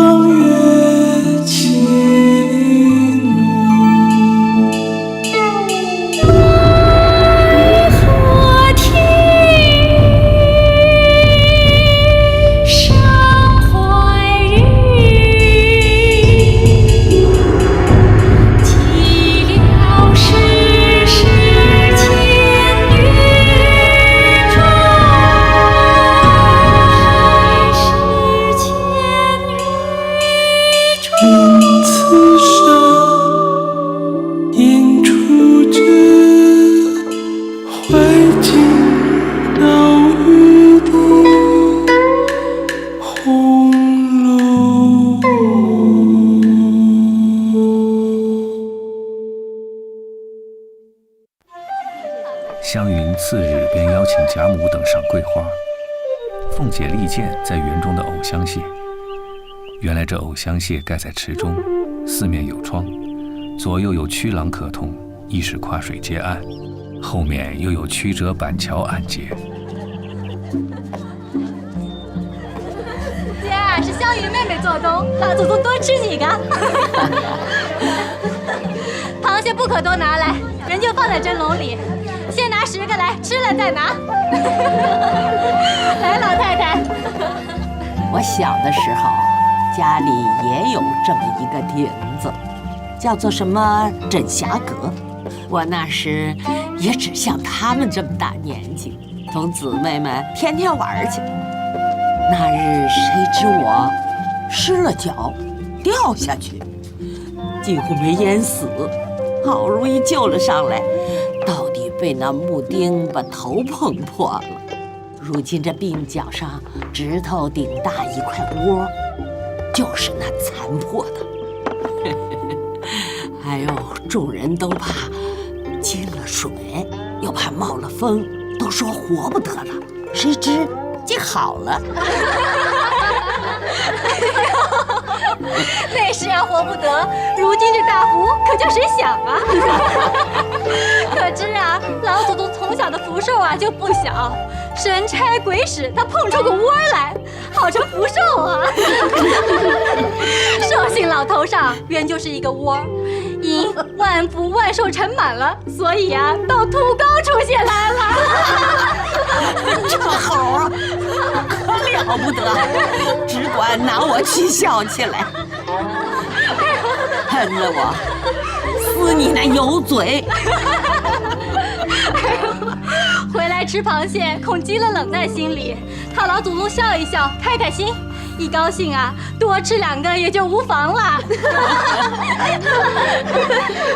望月起怒，河天上怀日，寂寥世事千女中，世事千女中。因此生应出之，怀瑾道玉帝红楼。湘云次日便邀请贾母等上桂花，凤姐力荐在园中的藕香榭。原来这藕香榭盖在池中，四面有窗，左右有曲廊可通，亦是跨水接岸，后面又有曲折板桥岸接。姐儿是湘云妹妹做东，老祖宗多吃几个。螃蟹不可多拿来，人就放在蒸笼里，先拿10个来，吃了再拿。来，老太太。我小的时候，家里也有这么一个亭子，叫做什么枕霞阁。我那时也只像他们这么大年纪，同姊妹们天天玩去。那日谁知我失了脚，掉下去，几乎没淹死，好容易救了上来，到底被那木钉把头碰破了。如今这鬓角上指头顶大一块窝，就是那残破的。还有众人都怕进了水，又怕冒了风，都说活不得了，谁知竟好了。那时啊活不得，如今这大福可叫谁享啊？可知啊，老祖宗从小的福寿啊就不小，神差鬼使他碰出个窝来，好成福寿啊！寿星老头上原就是一个窝，因万福万寿盛满了，所以啊到土高出现来了。这猴啊，可了不得，只管拿我取笑起来，恨得我撕你那油嘴。回来吃螃蟹，恐积了冷在心里，讨老祖宗笑一笑，开开心。一高兴啊，多吃2个也就无妨了。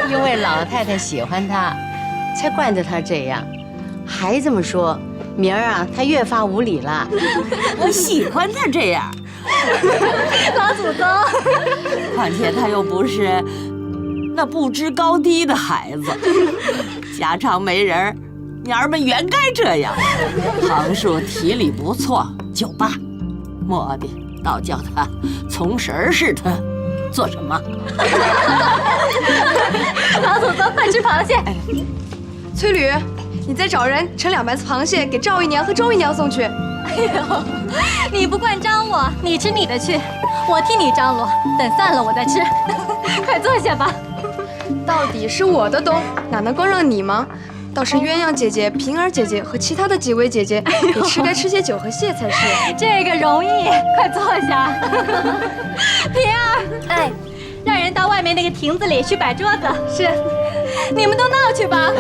因为老太太喜欢他，才惯着他这样。还这么说，明儿啊，他越发无理了。我喜欢他这样，老祖宗，况且他又不是那不知高低的孩子，家常没人，娘儿们原该这样。旁树体力不错就罢，莫的倒叫他从神似的做什么？老祖宗快吃螃蟹。崔吕，你再找人盛2盘子螃蟹给赵姨娘和周姨娘送去。哎呦，你不惯张罗，你吃你的去，我替你张罗，等散了我再吃。快坐下吧。到底是我的东，哪能光让你忙？倒是鸳鸯姐姐、平儿姐姐和其他的几位姐姐也该吃些酒和蟹才是。这个容易，快坐下。平儿，哎，让人到外面那个亭子里去摆桌子。是，你们都闹去吧。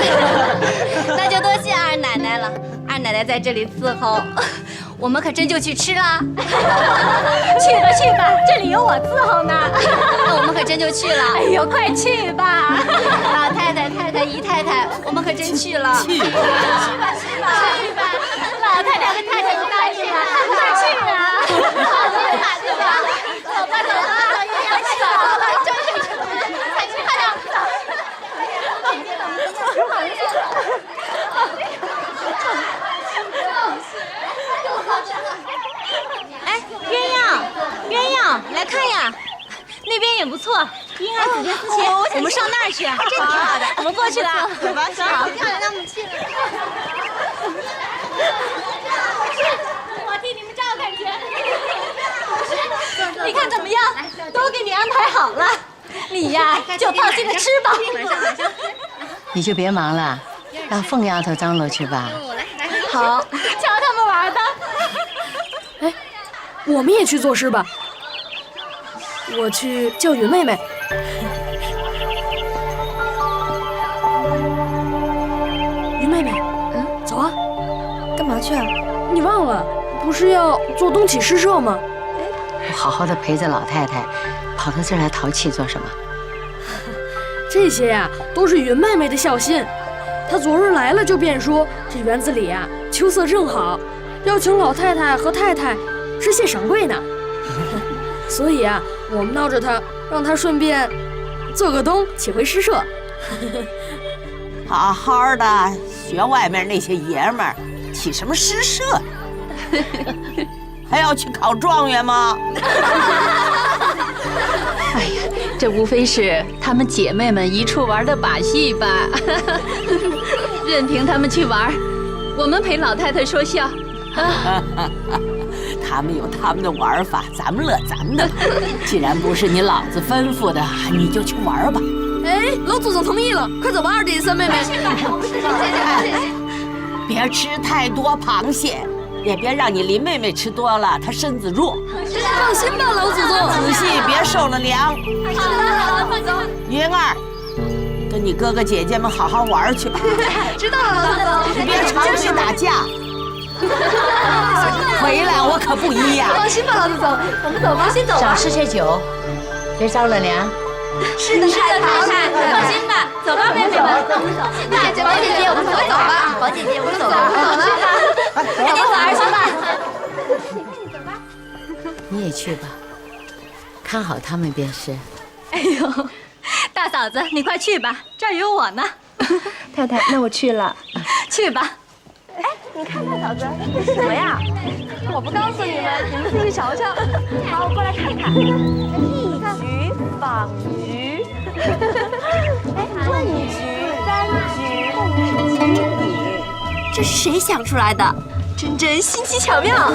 那就多谢二奶奶了，二奶奶在这里伺候，我们可真就去吃啦。去吧去吧，这里有我伺候呢。那我们可真就去了。哎呦，快去吧！老太太、太太、姨太太，我们可真去了。去吧，去吧，去吧，去吧！老太太和太太不答应了，快去啊！去吧，去吧，走吧，走吧，鸳鸯去了，快去，快点！哎，鸳鸯，来看呀，那边也不错，婴儿紫金丝鞋，我们上那儿去，真挺好的。我们过去了，走吧，走，好漂亮，那我们去了。我替你们照看去。坐坐坐。你看怎么样？都给你安排好了，你呀就放心的吃吧。你就别忙了，让凤丫头张罗去吧。好，瞧他们玩的。哎，我们也去作诗吧。我去叫云妹妹。云妹妹，走啊！干嘛去啊？你忘了，不是要做冬起诗社吗？我好好的陪着老太太，跑到这儿来淘气做什么？这些呀，都是云妹妹的孝心。她昨日来了就便说，这园子里呀，秋色正好，要请老太太和太太吃些赏桂呢。所以啊，我们闹着她，让她顺便做个冬，起回诗社。好好的学外面那些爷们儿，起什么诗社？还要去考状元吗？哎呀，这无非是她们姐妹们一处玩的把戏吧。任凭她们去玩，我们陪老太太说笑。他们有他们的玩法，咱们乐咱们的。既然不是你老子吩咐的，你就去玩吧。哎，老祖宗同意了，快走吧，二弟三妹妹。别吃太多螃蟹，也别让你林妹妹吃多了，她身子弱。放心吧，老祖宗。仔细别受了凉。好了，放心。云儿，跟你哥哥姐姐们好好玩去吧。知道了，老祖宗。别吵嘴打架。回来我可不依呀。放心吧，老祖宗，我们走吧，先走吧。少吃些酒，别着了凉。是的，太太，放心吧，走吧，妹妹们，那宝姐姐，我们走吧，宝姐姐，我们走吧，赶紧走儿去吧。你也去吧，看好他们便是。哎呦，大嫂子，你快去吧，这儿有我呢。太太，那我去了。去吧。哎，你看看嫂子，这是什么呀？我不告诉你们，你们自己瞧瞧。好，我过来看看。一局访局，问局、柑局、共局饮。这是谁想出来的？真新奇巧妙。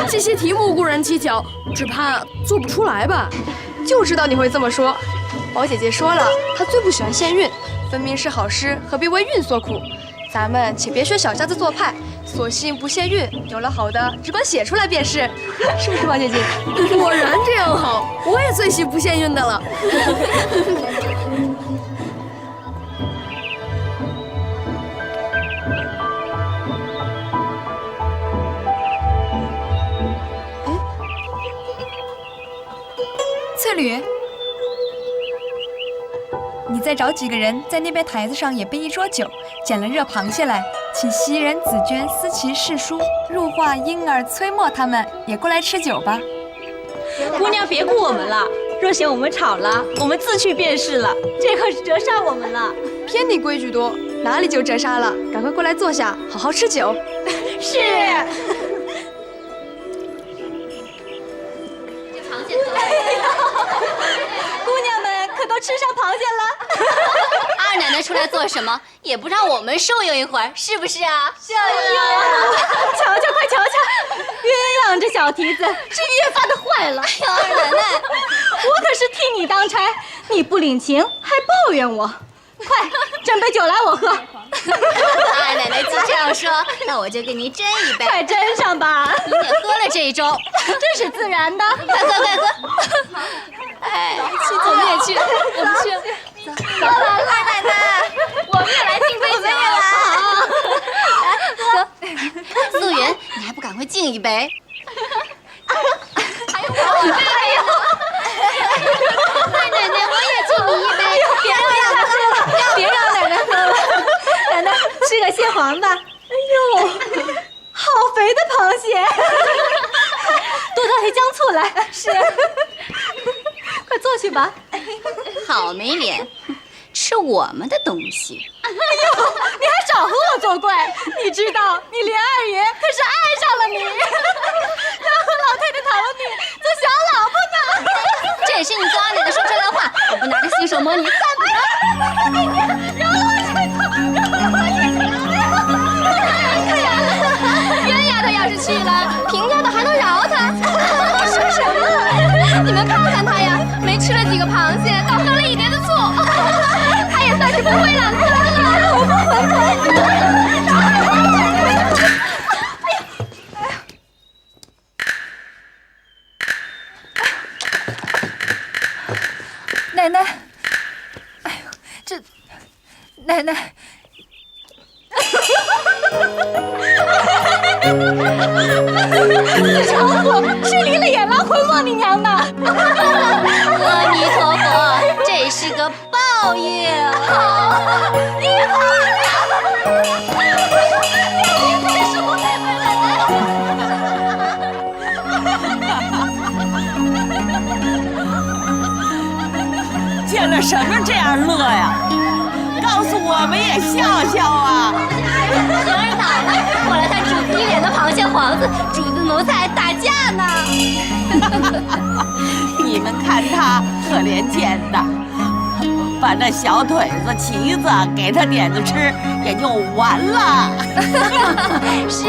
这些题目固然蹊跷，只怕做不出来吧？就知道你会这么说。宝姐姐说了，她最不喜欢限韵，分明是好诗，何必为韵所苦？咱们且别学小家子做派，索性不限韵，有了好的只管写出来便是，是不是宝姐姐？果然这样好，我也最喜不限韵的了。翠缕，你再找几个人在那边台子上也备一桌酒，捡了热螃蟹来，请袭人、紫鹃、思琪、世书、入画、莺儿、崔墨他们也过来吃酒吧。姑娘别顾我们了，若嫌我们吵了，我们自去便是了。这可是折杀我们了。偏你规矩多，哪里就折杀了？赶快过来坐下，好好吃酒。是。姑娘们可都吃上螃蟹了。二奶奶出来做什么？也不让我们受用一会儿，是不是啊？是啊。瞧瞧，快瞧瞧，鸳鸯这小蹄子是越发的坏了。哎呦，二奶奶，我可是替你当差，你不领情还抱怨我。快斟杯酒来，我喝。二奶奶既这样说，那我就给您斟一杯。快斟上吧，您得喝了这一盅，这是自然的。快喝，快喝。哎，我们也去，我们去。走了，二奶奶，我们也来敬杯酒。喝。素云，你还不赶快敬一杯？还有我，还有。二奶奶，我也敬你一杯。别让奶奶喝了，别让奶奶喝了。奶奶吃个蟹黄吧。哎呦，好肥的螃蟹！多倒些姜醋来。是。快坐去吧。好没脸，吃我们的东西。哎呦，你还少和我作怪！你知道，你连二爷可是爱上了你，要和老太太讨了你做小老婆呢。这也是你跟二奶奶说这来话，我不拿着新手摸你，算不了。饶了我这头，饶了我这头！冤丫头要是去了，平丫头还能饶他？你说什么？你们看看他呀，没吃了几个螃蟹，倒喝了一碟的醋，他也算是不会朗诵了。我不会奶奶，哎呦，这奶奶。死长虎是离了眼狼魂忘你娘的！阿弥陀佛，这是个报应。好，你好见了什么这样乐呀？告诉我们也笑笑啊！熊儿姥姥过来看主子一脸的螃蟹黄子，主子奴才打架呢。你们看他可怜见的，把那小腿子、旗子给他点着吃，也就完了。是，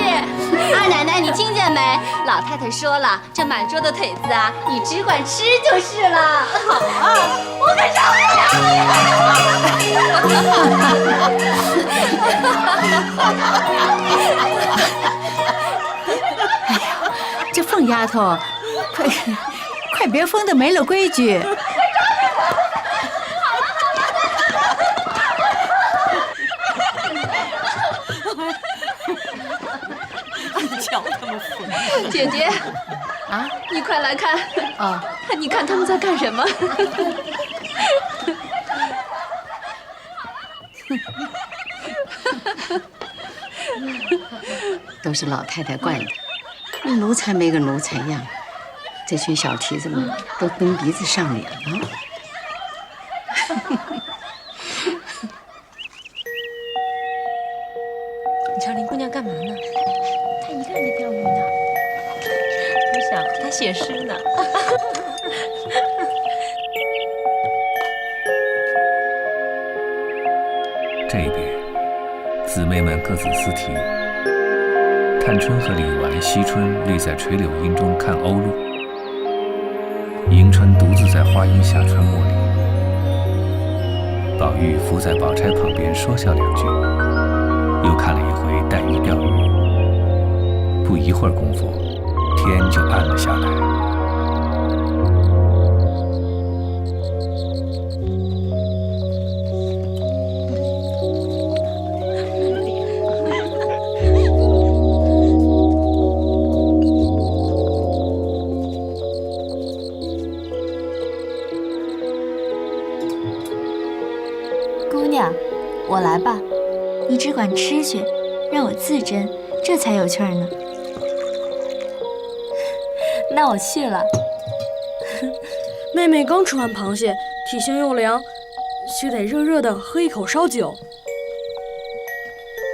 二奶奶，你听见没？老太太说了，这满桌的腿子啊，你只管吃就是了。好啊，我可饶不了你哎呀，这凤丫头，快别疯的没了规矩。瞧他们疯！姐姐，啊，你快来看！哦，你看他们在干什么？都是老太太惯的，那奴才没个奴才样，这群小蹄子们都蹬鼻子上脸了。你瞧林姑娘干嘛呢？她一个人在钓鱼呢。我想她写诗呢。这边，姊妹们各自私题。探春和李纨、惜春绿在垂柳荫中看鸥鹭，迎春独自在花荫下穿茉莉。宝玉伏在宝钗旁边说笑两句，又看了一回黛玉钓鱼。不一会儿功夫，天就暗了下来。姑娘，我来吧，你只管吃去，让我自斟，这才有趣儿呢。那我去了。妹妹刚吃完螃蟹，体型又凉，须得热热的喝一口烧酒。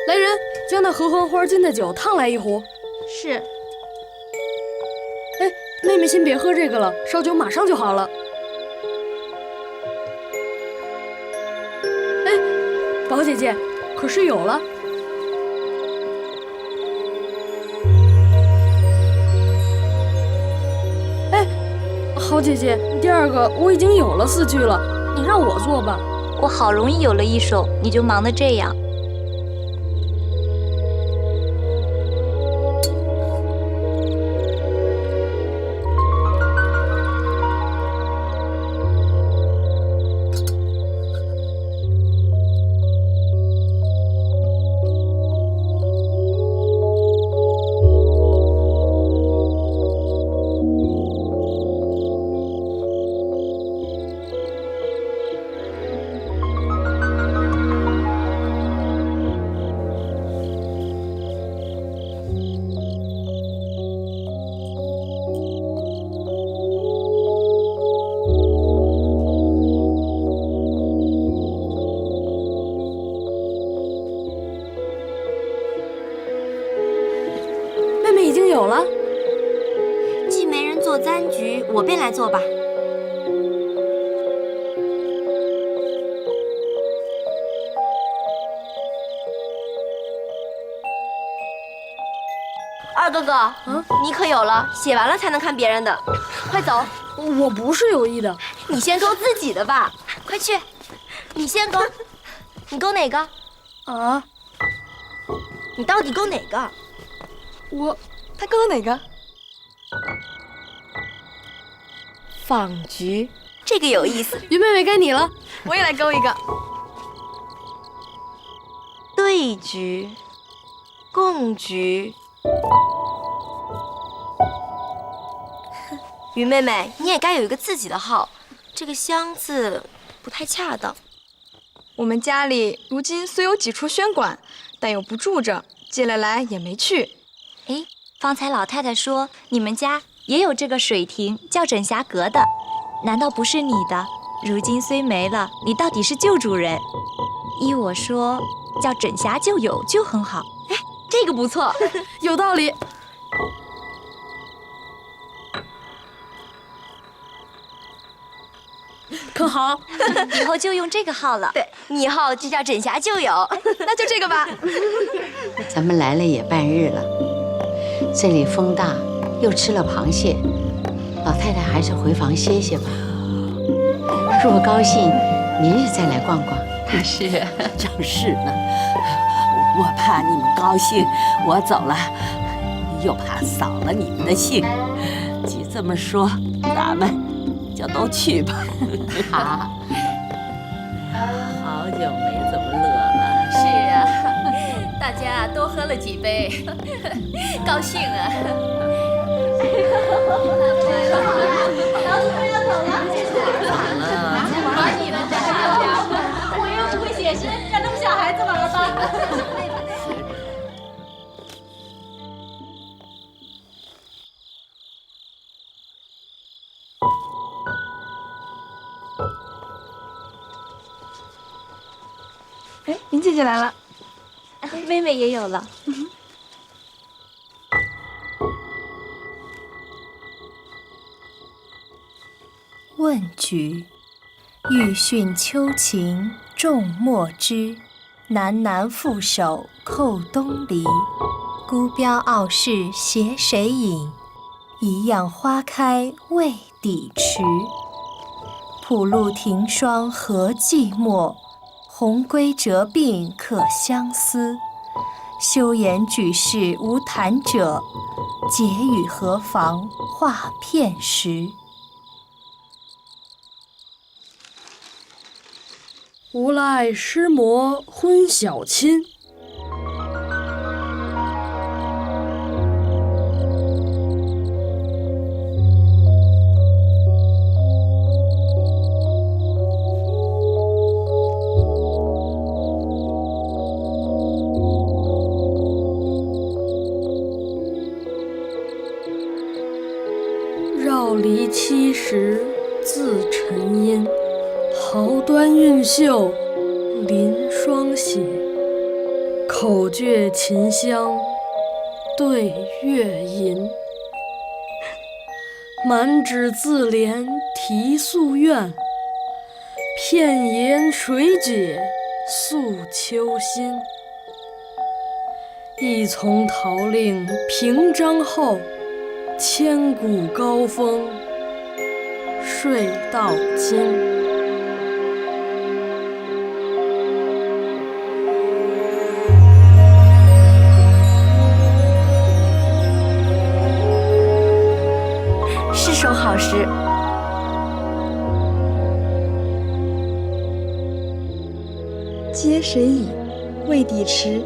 来人，将那合欢花浸的酒烫来一壶。是。哎，妹妹先别喝这个了，烧酒马上就好了。哎，宝姐姐，可是有了。哎，好姐姐，第二个我已经有了4句了，你让我做吧。我好容易有了一首，你就忙得这样。有了。既没人做簪局，我便来做吧。二哥哥，你可有了？写完了才能看别人的，快走！我不是有意的。你先勾自己的吧，快去，你先勾。你勾哪个？啊？你到底勾哪个？他勾哪个？纺局，这个有意思。云妹妹该你了，我也来勾一个。对局，共局。云妹妹，你也该有一个自己的号，这个香字不太恰当。我们家里如今虽有几处轩馆，但又不住着，借了来也没去。哎，方才老太太说你们家也有这个水亭叫枕霞阁的，难道不是你的？如今虽没了，你到底是旧主人。依我说，叫枕霞旧友就很好。哎，这个不错，有道理。可好？以后就用这个号了。对，你以后就叫枕霞旧友。那就这个吧。咱们来了也半日了，这里风大，又吃了螃蟹，老太太还是回房歇歇吧。若高兴，明日再来逛逛。是，正是呢。我怕你们高兴，我走了，又怕扫了你们的兴。既这么说，咱们就都去吧。好，好久没这么乐了。是啊，大家多喝了几杯，高兴啊！老子们要走了，玩你们的，我又不会写诗，让他们小孩子玩吧。哎，林姐姐来了。妹妹也有了。问局，欲训秋情众莫知，南南负手扣东篱。孤标傲世携谁饮？一样花开未抵迟。浦路停霜何寂寞？鸿归折鬓可相思。休言举世无谈者，解语何妨话片时。无赖诗魔昏小亲。绕篱70自沉阴，毫端韵秀临霜写。口诀琴香对月吟，满纸自怜题夙愿。片言谁解诉秋心？一从桃令平章后，千古高峰睡到今。是首好诗。接谁倚，未抵迟，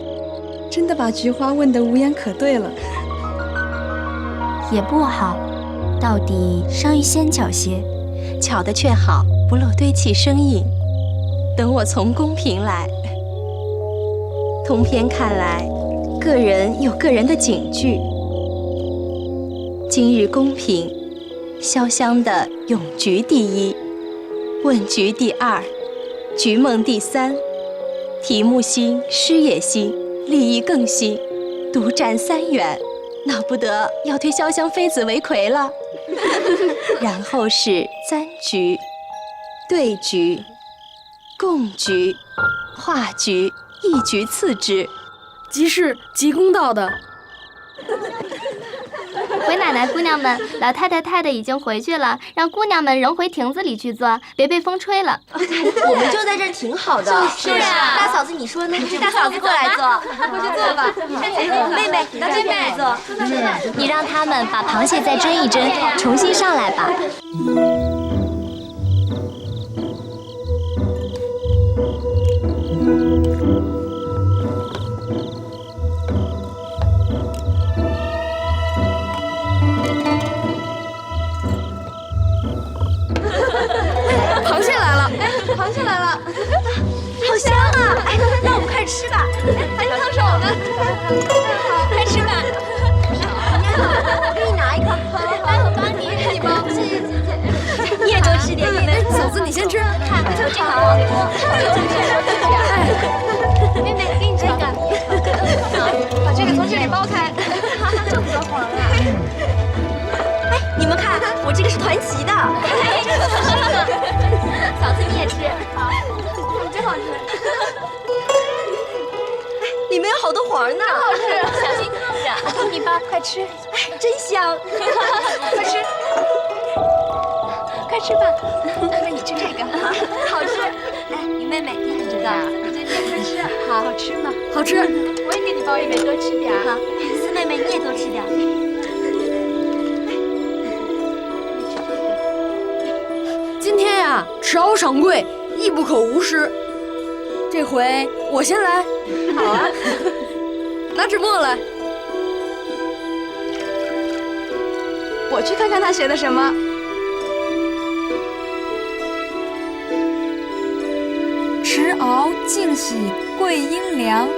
真的把菊花问得无言可对了。也不好，到底稍于先巧些，巧的却好，不漏堆砌声影。等我从公评来。通篇看来，个人有个人的警句。今日公评，潇湘的咏菊第一，问菊第二，菊梦第三。题目新，诗也新，立意更新，独占3元，闹不得要推潇湘妃子为魁了。然后是簪局、对局、共局、画局，一局次之，即是极公道的。回奶奶，姑娘们，老太太、太太已经回去了，让姑娘们扔回亭子里去坐，别被风吹了。我们就在这儿挺好的。是啊，大嫂子你说呢？大嫂子过来坐，过去坐吧。妹妹，到这边来坐。你让他们把螃蟹再蒸一蒸，重新上来吧。螃蟹来了！哎，螃蟹来了，好香啊！哎，那我们开始吃吧。还是烫手呢。开吃吧。我给你拿一个。来，我帮你，你帮。谢谢姐姐。你也多吃点，哎，嫂子你先吃。看，就这个好。妹妹，给你这个。把这个从这里剥开。这么多黄啊！哎，你们看，我这个是团旗的。嫂子你也吃。好，真好吃。哎，里面有好多黄呢，好吃，小心烫着。我给你一包，快吃。哎，真香，快吃。快吃吧。妹妹，你吃这个，好吃。哎，你妹妹，你很知道。姐姐快吃，好吃吗？好吃。我也给你包一杯，多吃点。好，四妹妹你也多吃点。今天呀，吃赏贵，亦不可无失。这回我先来。好啊，拿纸墨来。我去看看他写的什么。迟熬尽喜桂阴凉，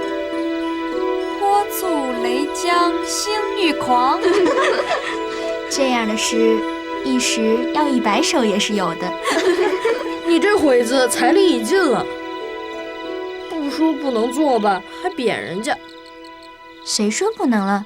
泼醋雷江心欲狂。这样的诗，一时要100首也是有的。你这会子财力已尽了，不说不能做吧，还贬人家。谁说不能了？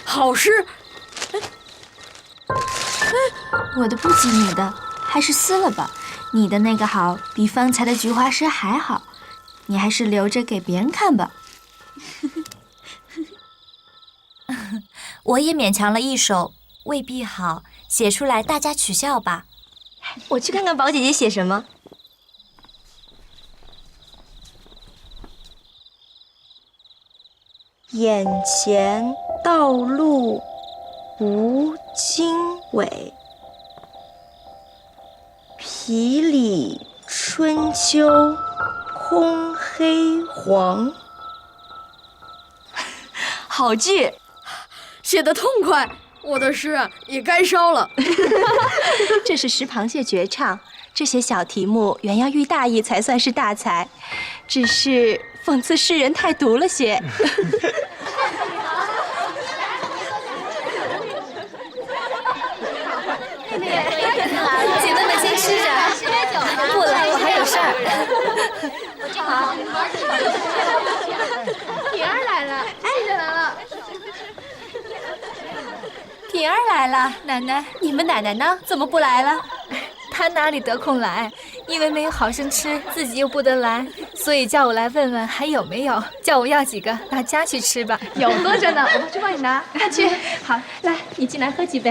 好诗。我的不及你的，还是撕了吧。你的那个好，比方才的菊花诗还好，你还是留着给别人看吧。我也勉强了一首，未必好，写出来大家取笑吧。我去看看宝姐姐写什么。眼前道路无经纬，皮里春秋空黑黄。好句，写得痛快，我的诗也该烧了。这是食螃蟹绝唱，这些小题目原要寓大意才算是大才，只是讽刺诗人太毒了些。姐妹们先吃着，不了，我还有事儿。好，品儿来了，记着来了。品儿来了，奶奶，你们奶奶呢？怎么不来了？她哪里得空来？因为没有好生吃，自己又不得来，所以叫我来问问还有没有，叫我要几个拿家去吃吧。有多着呢，我去帮你拿。快去。好，来，你进来喝几杯。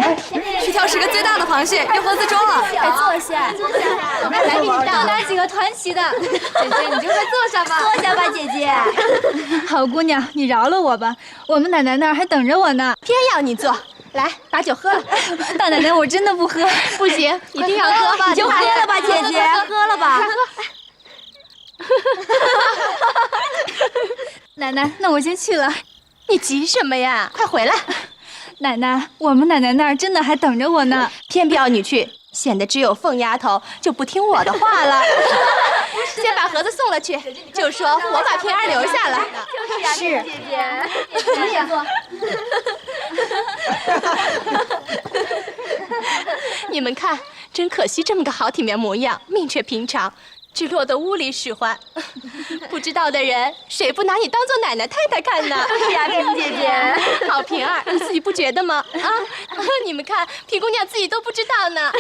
去挑10个最大的螃蟹，用盒子装了。快坐下，来给你多拿几个团旗的。姐姐，你就快坐下吧。坐下吧，姐姐。好姑娘，你饶了我吧，我们奶奶那儿还等着我呢。偏要你坐。来，把酒喝了。大奶奶，我真的不喝，不行，一定要喝吧，你就喝了吧，姐姐，喝了吧。奶奶，那我先去了。你急什么呀？快回来。奶奶，我们奶奶那儿真的还等着我呢，偏不要你去，显得只有凤丫头就不听我的话了。先把盒子送了去，就说我把平儿留下了。是姐姐，你也坐。你们看，真可惜，这么个好体面模样，命却平常，只落得屋里使唤。不知道的人，谁不拿你当做奶奶太太看呢？是呀，平姐姐。好平儿，你自己不觉得吗？啊，你们看，平姑娘自己都不知道呢。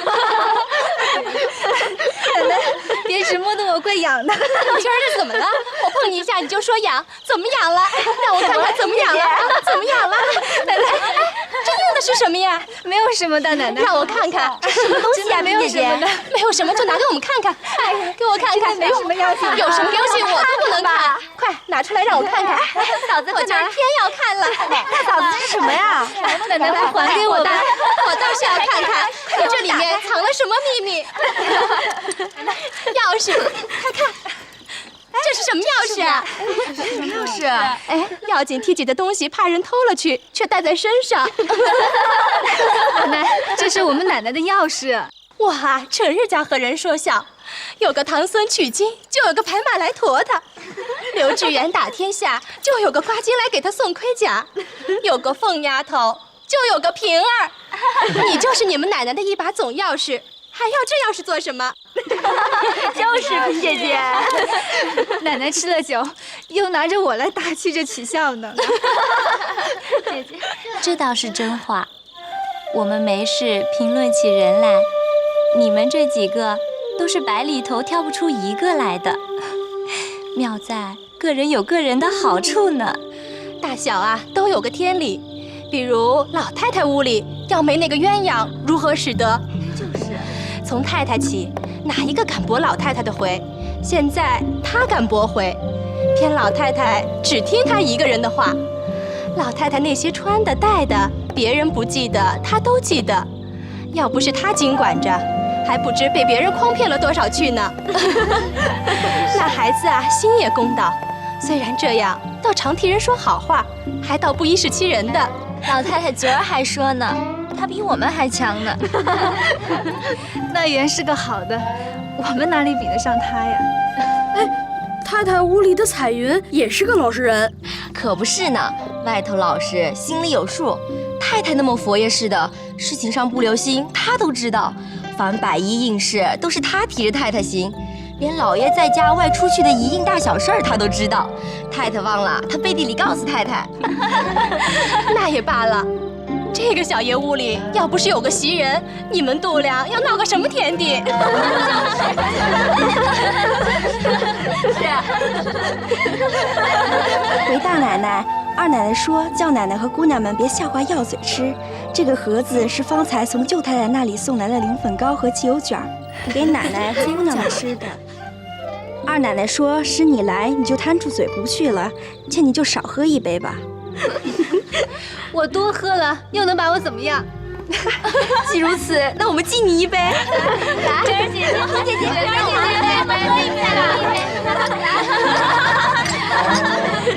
奶奶，别直摸得我怪痒的。你今儿这怎么了？我碰你一下你就说痒，怎么痒了？让我看看怎么痒了？怎么痒了？奶奶，这硬的是什么呀？没有什么的，奶奶。让我看看，这什么东西呀？没有什么的，没有什么就拿给我们看看。哎，给我看看，没什么要紧，有什么东西我都不能看。快拿出来让我看看。嫂子，我今儿偏要看了。嫂子这是什么呀？奶奶，快还给我吧！我倒是要看看，你这里面藏了什么秘密？钥匙，快看，这是什么钥匙啊？什么钥匙啊？哎，要紧提起的东西怕人偷了去，却带在身上。奶奶，这是我们奶奶的钥匙。哇，成日家和人说笑，有个唐僧取经，就有个白马来驮他；刘志远打天下，就有个瓜金来给他送盔甲；有个凤丫头，就有个平儿。你就是你们奶奶的一把总钥匙，还要这钥匙做什么？就是平姐姐，奶奶吃了酒，又拿着我来打趣着取笑呢。姐姐，这倒是真话。我们没事评论起人来，你们这几个都是百里头挑不出一个来的。妙在个人有个人的好处呢，大小啊都有个天理。比如老太太屋里要没那个鸳鸯，如何使得？就是从太太起，哪一个敢驳老太太的回？现在她敢驳回，偏老太太只听她一个人的话。老太太那些穿的戴的，别人不记得，她都记得。要不是她经管着，还不知被别人诓骗了多少去呢。那孩子啊，心也公道，虽然这样，倒常替人说好话，还倒不以使欺人的。老太太昨儿还说呢，她比我们还强呢。那原是个好的，我们哪里比得上她呀？哎，太太屋里的彩云也是个老实人。可不是呢，外头老实，心里有数。太太那么佛爷似的，事情上不留心，她都知道。凡百依应事，都是她提着太太行。连老爷在家外出去的一应大小事儿，她都知道。太太忘了，她背地里告诉太太。那也罢了，这个小爷屋里要不是有个袭人，你们度量要闹个什么田地？是啊。回大奶奶，二奶奶说叫奶奶和姑娘们别下话要嘴吃。这个盒子是方才从舅太太那里送来的灵粉糕和鸡油卷，给奶奶和姑娘们吃的。二奶奶说使你来你就贪住嘴不去了，劝你就少喝一杯吧。我多喝了又能把我怎么样？既如此，那我们敬你一杯。来，珍儿姐姐，姐姐，珍儿姐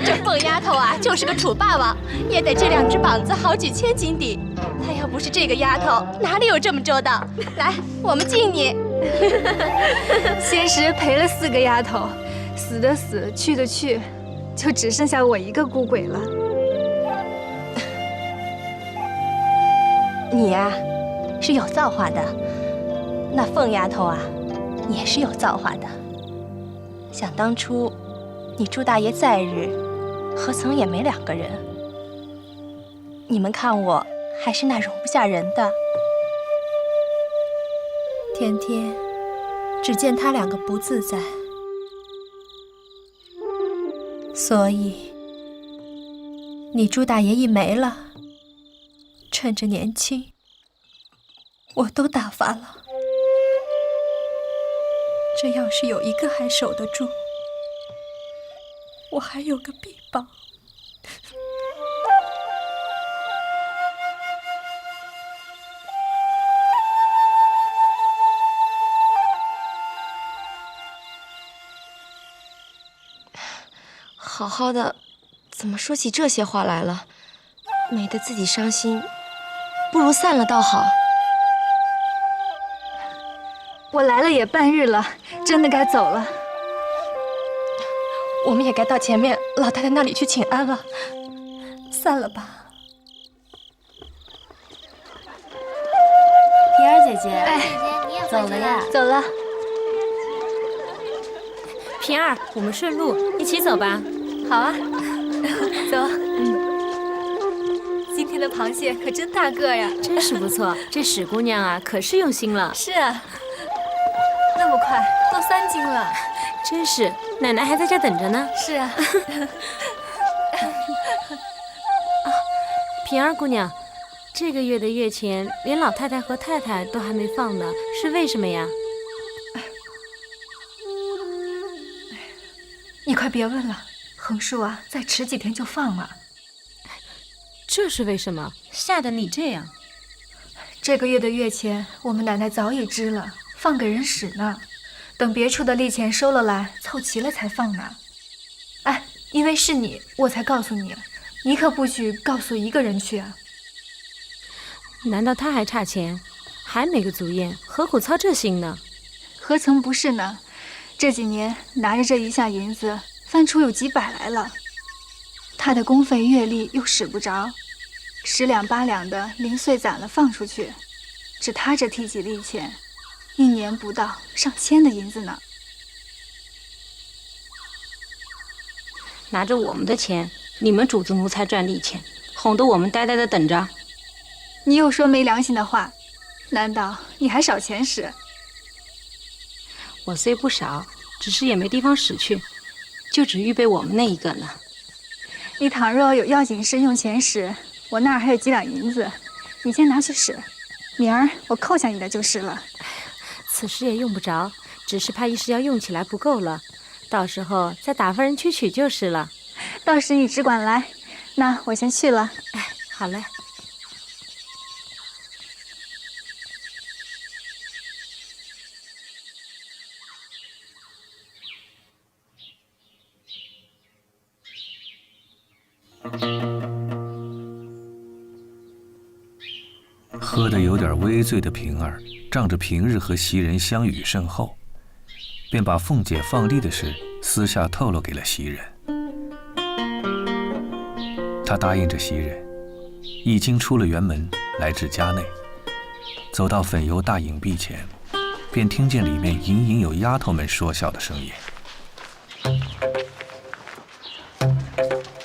姐，这凤丫头啊，就是个楚霸王，也得这2只膀子好几千斤底。她要不是这个丫头，哪里有这么周到？来，我们敬你。先时赔了4个丫头，死的死，去的去，就只剩下我一个孤鬼了。你呀，是有造化的。那凤丫头啊，也是有造化的。想当初，你朱大爷在日，何曾也没2个人？你们看我，还是那容不下人的。天天，只见他2个不自在，所以你朱大爷一没了，趁着年轻，我都打发了。这要是有一个还守得住，我还有个臂膀。好好的，怎么说起这些话来了？美得自己伤心，不如散了倒好。我来了也半日了，真的该走了。我们也该到前面老太太那里去请安了。散了吧。平儿姐姐。哎，走了呀？走了。平儿，我们顺路，一起走吧。好啊，走。今天的螃蟹可真大个呀！真是不错，这史姑娘啊，可是用心了。是啊，那么快，都3斤了。真是，奶奶还在这等着呢。是啊。平儿姑娘，这个月的月钱连老太太和太太都还没放呢，是为什么呀？你快别问了，横竖啊，再迟几天就放了。这是为什么？吓得你这样。这个月的月钱，我们奶奶早已支了，放给人使呢。等别处的利钱收了来，凑齐了才放呢。哎，因为是你，我才告诉你，你可不许告诉一个人去啊。难道他还差钱，还没个足宴，何苦操这心呢？何曾不是呢？这几年拿着这一下银子，翻出有几百来了。他的工费月例又使不着，10两8两的零碎攒了放出去，只他这提几利钱，1年不到上千的银子呢。拿着我们的钱，你们主子奴才赚利钱，哄得我们呆呆的等着。你又说没良心的话，难道你还少钱使？我虽不少，只是也没地方使去，就只预备我们那一个呢。你倘若有要紧事用钱时，我那儿还有几两银子，你先拿去使，明儿我扣下你的就是了。此时也用不着，只是怕一时要用起来不够了，到时候再打发人去取就是了。到时你只管来，那我先去了。哎，好嘞。喝得有点微醉的平儿，仗着平日和袭人相与甚厚，便把凤姐放地的事私下透露给了袭人。她答应着袭人，一经出了园门，来至家内，走到粉油大影壁前，便听见里面隐隐有丫头们说笑的声音。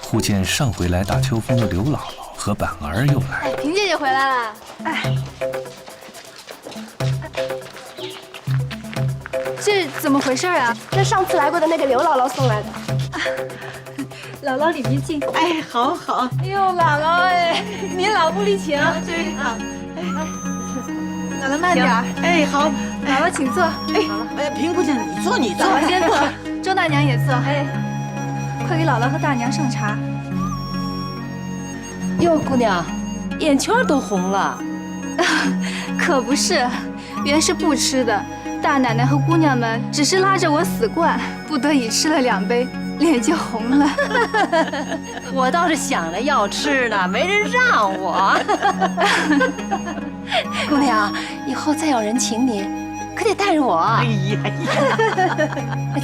忽见上回来打秋风的刘姥姥和板儿又来。哎，平姐姐回来了。哎，这怎么回事啊？这上次来过的那个刘姥姥送来的。姥姥里面请。哎，好好。哎呦，姥姥哎，您老不离情，真好。哎，姥姥慢点儿。哎，好。姥姥请坐。哎，平姑娘你坐，你坐。姥姥先坐，周大娘也坐。哎，快给姥姥和大娘上茶。哟，姑娘，眼圈都红了。可不是，原是不吃的。大奶奶和姑娘们只是拉着我死灌，不得已吃了2杯，脸就红了。我倒是想着要吃呢，没人让我。姑娘，以后再有人请你，可得带着我。哎呀，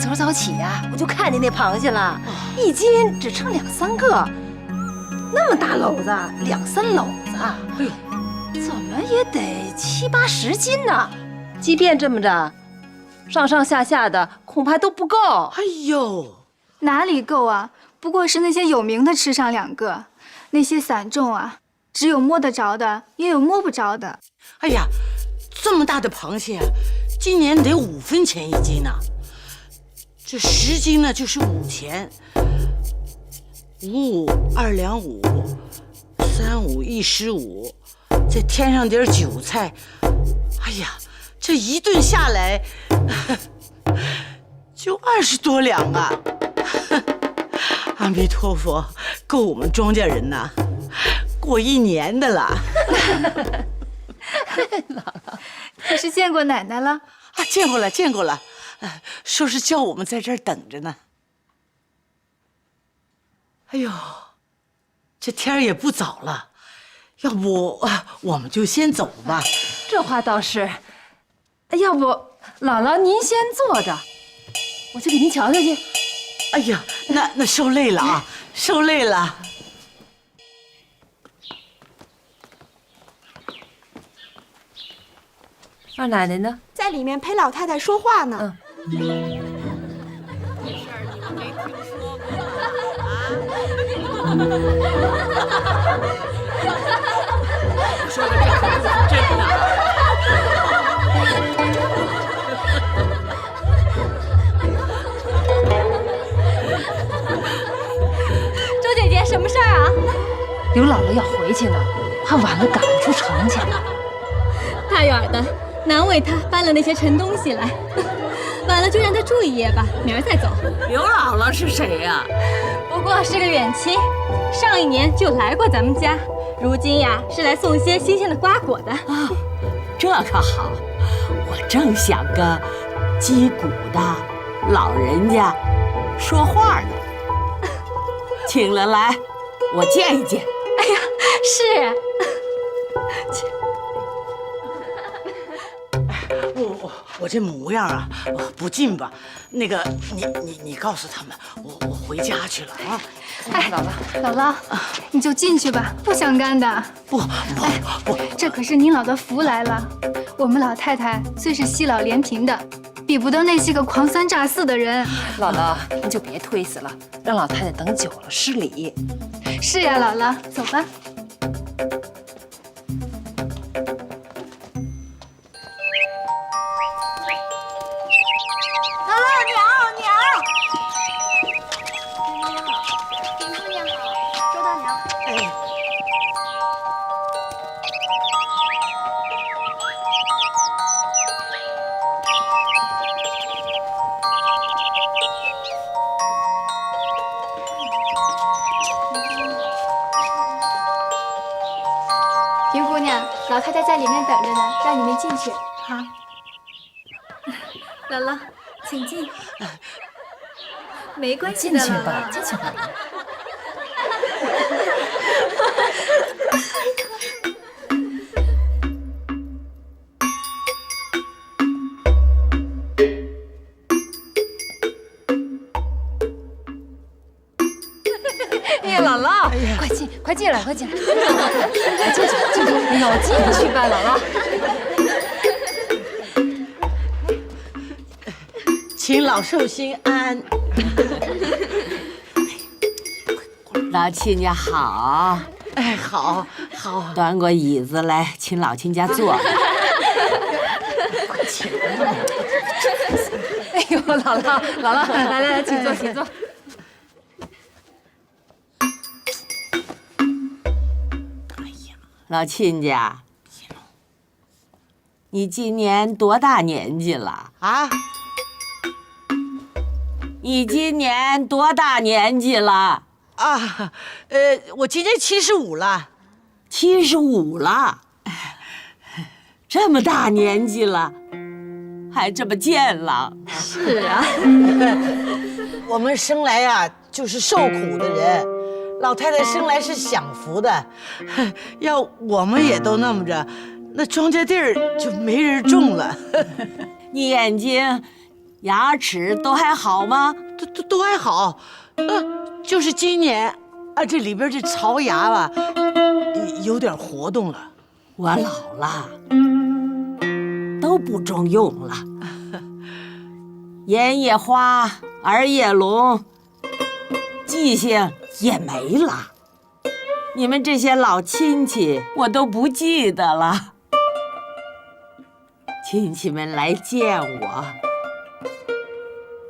昨儿早起呀，我就看见那螃蟹了，一斤只称2、3个，那么大篓子，2、3篓子，哎呦，怎么也得7、8、10斤呢。即便这么着，上上下下的恐怕都不够。哎呦，哪里够啊？不过是那些有名的吃上2个，那些散种啊，只有摸得着的，也有摸不着的。哎呀，这么大的螃蟹，今年得5分钱1斤呢。这10斤呢，就是5钱，5、2两5，3、5、1、15，再添上点韭菜，哎呀，这一顿下来就20多两啊！阿弥陀佛，够我们庄稼人呐过1年的了。姥姥，可是见过奶奶了？啊，见过了，见过了。说是叫我们在这儿等着呢。哎呦，这天儿也不早了，要不我们就先走吧。这话倒是，要不姥姥您先坐着，我去给您瞧瞧去。哎呀，那受累了啊，受累了。二奶奶呢？在里面陪老太太说话呢。这事儿你们没听说过吗？说的这可不是真的。周姐姐，什么事儿啊？刘姥姥要回去呢，怕晚了赶不出城去。大远的，难为她搬了那些沉东西来，晚了就让她住一夜吧，明儿再走。刘姥姥是谁呀？不过是个远亲，上一年就来过咱们家，如今呀是来送些新鲜的瓜果的。啊，这可好，我正想跟击鼓的老人家说话呢，请了来，我见一见。哎呀，是。我这模样啊，不近吧？那个，你告诉他们，我回家去了啊。哎，姥姥，你就进去吧，不相干的。不，这可是您老的福来了。我们老太太虽是西老连贫的，比不得那些个狂三诈四的人。姥姥，你就别推辞了，让老太太等久了失礼。是呀，姥姥，走吧。平姑娘，老太太在里面等着呢，让你们进去。好，姥姥，请进。没关系的，进去吧，进去吧。哎呀，姥姥，快进，快进来，快进来，快进去，进去，哎呦，进去吧，姥姥。请老寿星安。老亲家好。哎，好。端过椅子来，请老亲家坐。快请。哎呦，姥姥，来，请坐，请坐。老亲家，你今年多大年纪了啊？你今年多大年纪了啊？我今年75了。75了，这么大年纪了，还这么健朗。是啊，我们生来呀就是受苦的人。老太太生来是享福的，要我们也都那么着，那庄稼地儿就没人种了。你眼睛、牙齿都还好吗？都还好，就是今年啊，这里边这槽牙吧，有点活动了。我老了，都不中用了。眼也花，耳也聋，记性也没了，你们这些老亲戚我都不记得了。亲戚们来见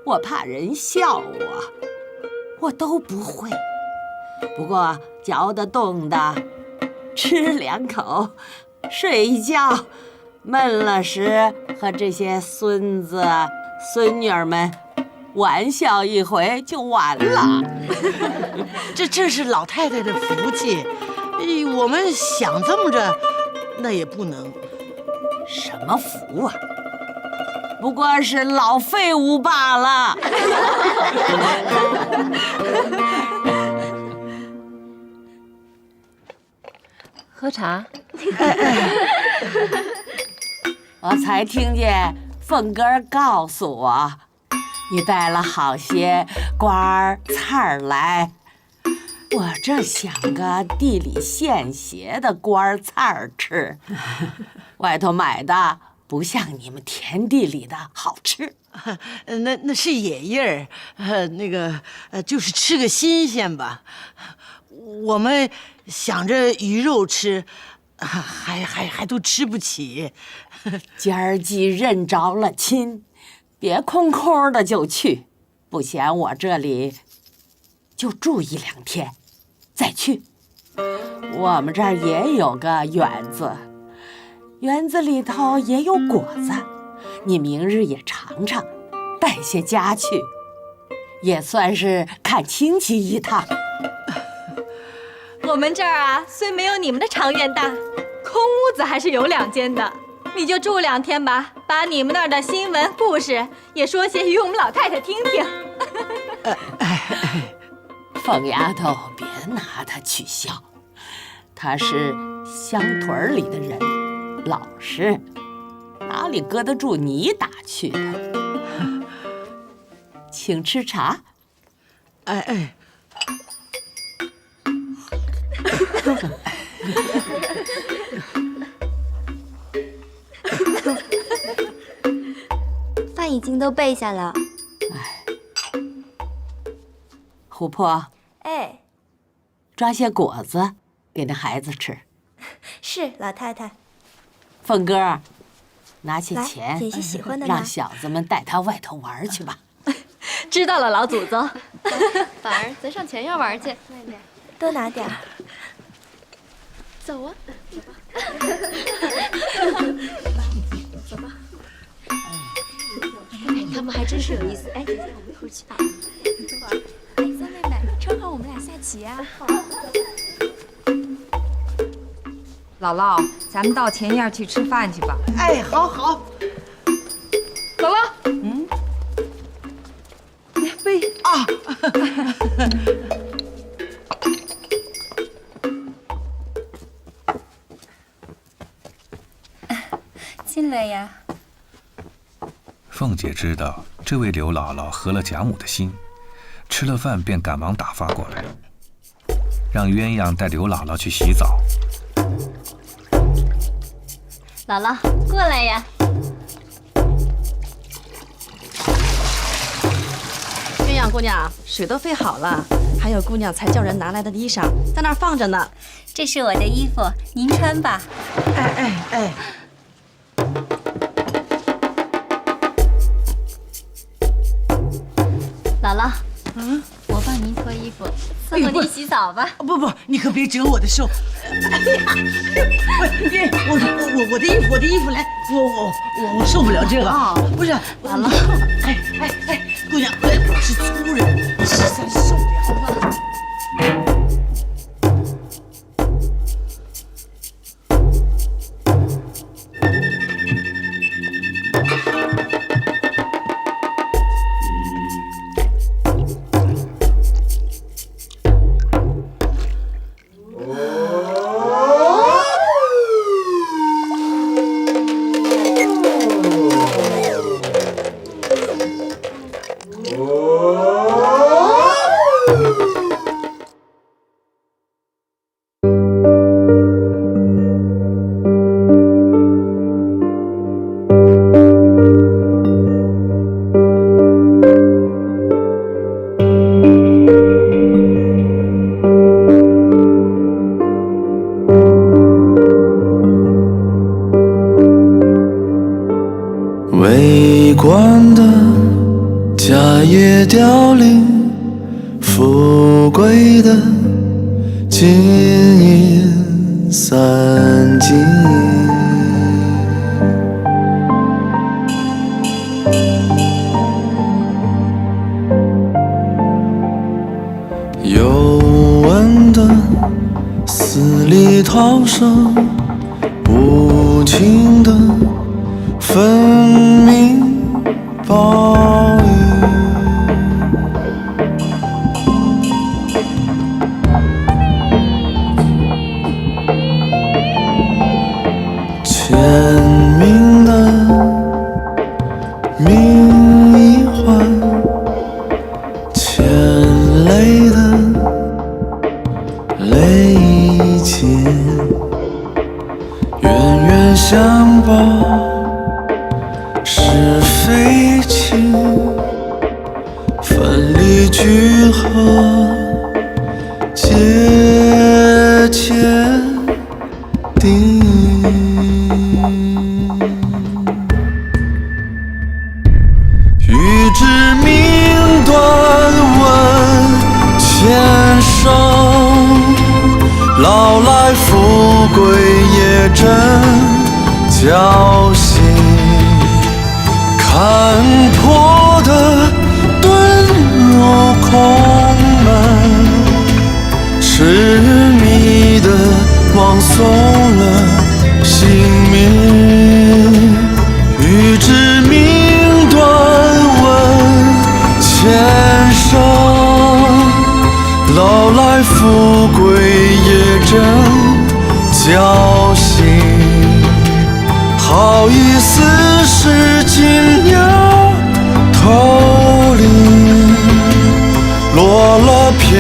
我怕人笑我都不会。不过嚼得动的，吃2口，睡一觉，闷了时和这些孙子孙女儿们玩笑一回就完了。这是老太太的福气，我们想这么着，那也不能。什么福啊？不过是老废物罢了。喝茶。我才听见凤哥告诉我，你带了好些瓜菜儿来。我这想个地里现结的瓜菜儿吃，外头买的不像你们田地里的好吃。那是野叶儿，就是吃个新鲜吧。我们想着鱼肉吃，还都吃不起。今儿既认着了亲，别空空的就去，不嫌我这里就住1、2天，再去。我们这儿也有个园子，园子里头也有果子，你明日也尝尝，带些家去，也算是看亲戚一趟。我们这儿啊，虽没有你们的长院大，空屋子还是有2间的。你就住2天吧，把你们那儿的新闻故事也说些与我们老太太听听。凤丫头，别拿她取笑，她是乡屯里的人，老实，哪里搁得住你打趣的？请吃茶。饭已经都备下了。琥珀，哎，抓些果子给那孩子吃。是老太太。凤哥，拿些来钱，捡些喜欢的拿让小子们带他外头玩去吧。知道了，老祖宗。反而咱上前院玩去。多拿点儿。走啊，走吧。他们还真是有意思。哎，姐姐，我们一会儿去吧。哎，三妹妹，趁会我们俩下棋啊。好。姥姥，咱们到前院去吃饭去吧。哎，好。姥姥，杯啊。进来呀。凤姐知道这位刘姥姥合了贾母的心，吃了饭便赶忙打发过来，让鸳鸯带刘姥姥去洗澡。姥姥，过来呀。鸳鸯姑娘，水都沸好了，还有姑娘才叫人拿来的衣裳在那儿放着呢。这是我的衣服，您穿吧。哎。姥姥，我帮您脱衣服，伺候您洗澡吧。不，你可别折我的手。我的衣服，来，我受不了这个。不是，姥姥，哎，姑娘，我是粗人，实在受不了。围观的家业凋零，富贵的金银散尽。有闻的死里逃生，无情的分明报应。签名的名一换，牵泪的泪一牵，冤冤相报汇聚合，节前定。欲知命断问前生，老来富贵也真侥幸。看破的遁入空门，痴迷的枉送了性命。欲知命断问前生，老来富贵也真侥幸。好一丝是金鸟投林，落了片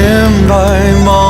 白毛。